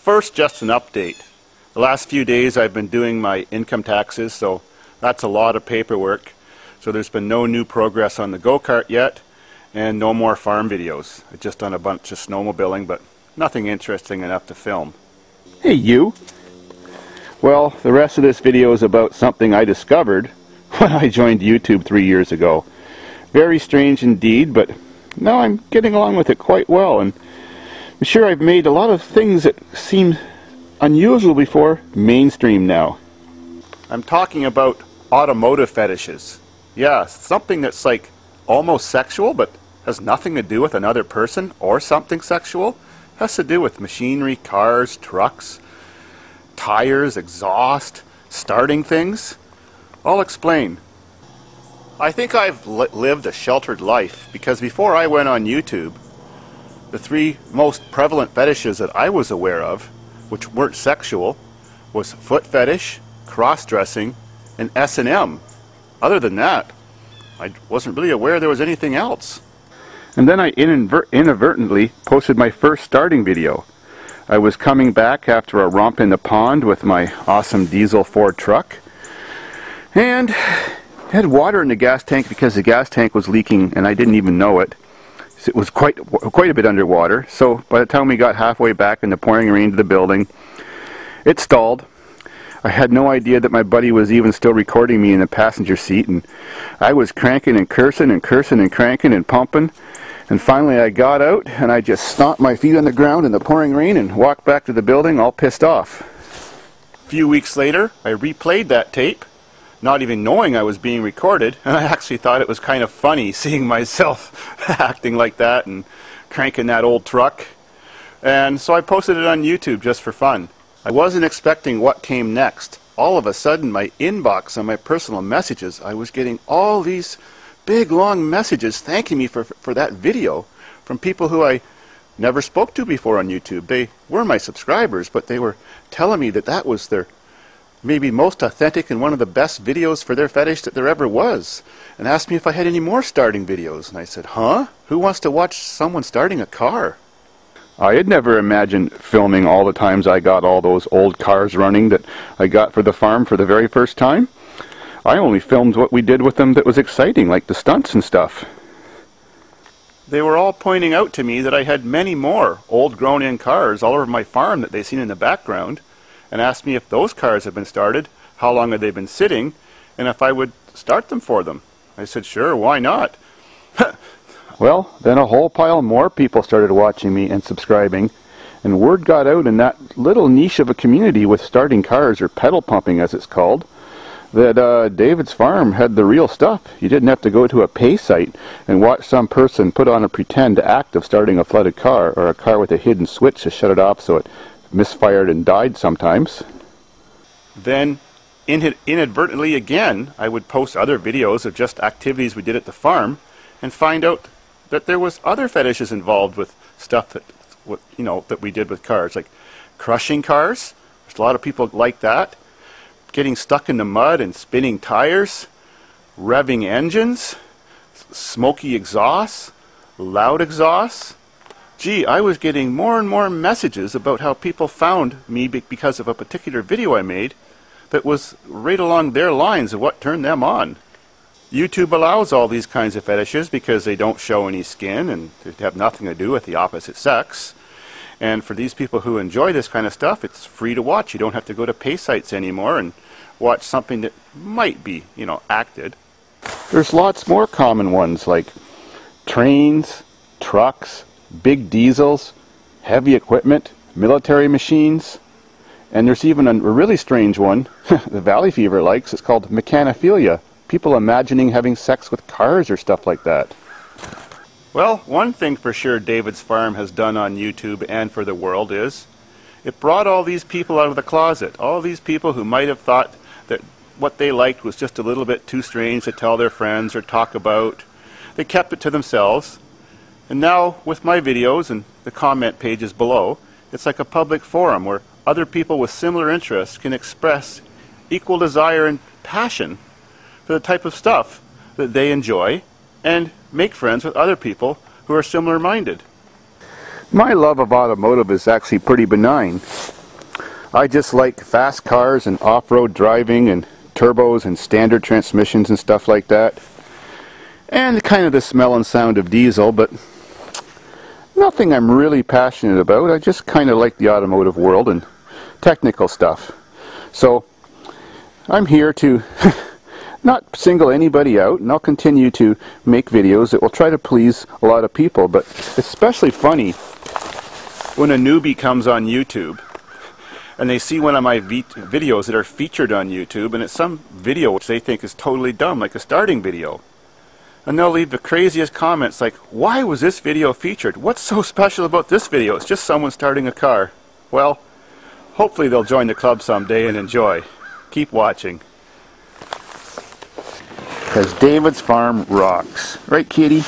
First, just an update. The last few days I've been doing my income taxes, so that's a lot of paperwork. So there's been no new progress on the go-kart yet, and no more farm videos. I've just done a bunch of snowmobiling, but nothing interesting enough to film. Hey you! Well, the rest of this video is about something I discovered when I joined YouTube 3 years ago. Very strange indeed, but now I'm getting along with it quite well, and I'm sure I've made a lot of things that seemed unusual before mainstream now. I'm talking about automotive fetishes. Yeah, something that's like almost sexual, but has nothing to do with another person or something sexual. Has to do with machinery, cars, trucks, tires, exhaust, starting things. I'll explain. I think I've lived a sheltered life because before I went on YouTube, the three most prevalent fetishes that I was aware of, which weren't sexual, was foot fetish, cross-dressing, and S&M. Other than that, I wasn't really aware there was anything else. And then I inadvertently posted my first starting video. I was coming back after a romp in the pond with my awesome diesel Ford truck, and had water in the gas tank because the gas tank was leaking and I didn't even know it. It was quite a bit underwater, so by the time we got halfway back in the pouring rain to the building, it stalled. I had no idea that my buddy was even still recording me in the passenger seat, and I was cranking and cursing and cursing and cranking and pumping, and finally I got out and I just stomped my feet on the ground in the pouring rain and walked back to the building all pissed off. A few weeks later, I replayed that tape, not even knowing I was being recorded, and I actually thought it was kind of funny seeing myself acting like that and cranking that old truck. And so I posted it on YouTube just for fun. I wasn't expecting what came next. All of a sudden, my inbox on my personal messages, I was getting all these big long messages thanking me for that video from people who I never spoke to before on YouTube. They were my subscribers, but they were telling me that that was their maybe most authentic and one of the best videos for their fetish that there ever was, and asked me if I had any more starting videos. And I said, huh? Who wants to watch someone starting a car? I had never imagined filming all the times I got all those old cars running that I got for the farm for the very first time. I only filmed what we did with them that was exciting, like the stunts and stuff. They were all pointing out to me that I had many more old grown-in cars all over my farm that they'd seen in the background, and asked me if those cars had been started, how long had they been sitting, and if I would start them for them. I said, sure, why not? Well, then a whole pile more people started watching me and subscribing, and word got out in that little niche of a community with starting cars, or pedal pumping as it's called, that Davidsfarm had the real stuff. You didn't have to go to a pay site and watch some person put on a pretend act of starting a flooded car, or a car with a hidden switch to shut it off so it misfired and died sometimes. Then inadvertently again, I would post other videos of just activities we did at the farm and find out that there was other fetishes involved with stuff that that we did with cars, like crushing cars. There's a lot of people like that. Getting stuck in the mud and spinning tires, revving engines, smoky exhausts, loud exhausts. Gee, I was getting more and more messages about how people found me because of a particular video I made that was right along their lines of what turned them on. YouTube allows all these kinds of fetishes because they don't show any skin and they have nothing to do with the opposite sex. And for these people who enjoy this kind of stuff, it's free to watch. You don't have to go to pay sites anymore and watch something that might be, acted. There's lots more common ones like trains, trucks, big diesels, heavy equipment, military machines, and there's even a really strange one the Valley Fever likes. It's called mechanophilia. People imagining having sex with cars or stuff like that. Well, one thing for sure Davidsfarm has done on YouTube and for the world is it brought all these people out of the closet. All these people who might have thought that what they liked was just a little bit too strange to tell their friends or talk about. They kept it to themselves. And now, with my videos and the comment pages below, it's like a public forum where other people with similar interests can express equal desire and passion for the type of stuff that they enjoy and make friends with other people who are similar-minded. My love of automotive is actually pretty benign. I just like fast cars and off-road driving and turbos and standard transmissions and stuff like that. And kind of the smell and sound of diesel, but nothing I'm really passionate about. I just kind of like the automotive world and technical stuff. So I'm here to not single anybody out, and I'll continue to make videos that will try to please a lot of people, but especially funny when a newbie comes on YouTube and they see one of my videos that are featured on YouTube, and it's some video which they think is totally dumb, like a starting video. And they'll leave the craziest comments like, why was this video featured? What's so special about this video? It's just someone starting a car. Well, hopefully they'll join the club someday and enjoy. Keep watching. Because Davidsfarm rocks. Right, kitty?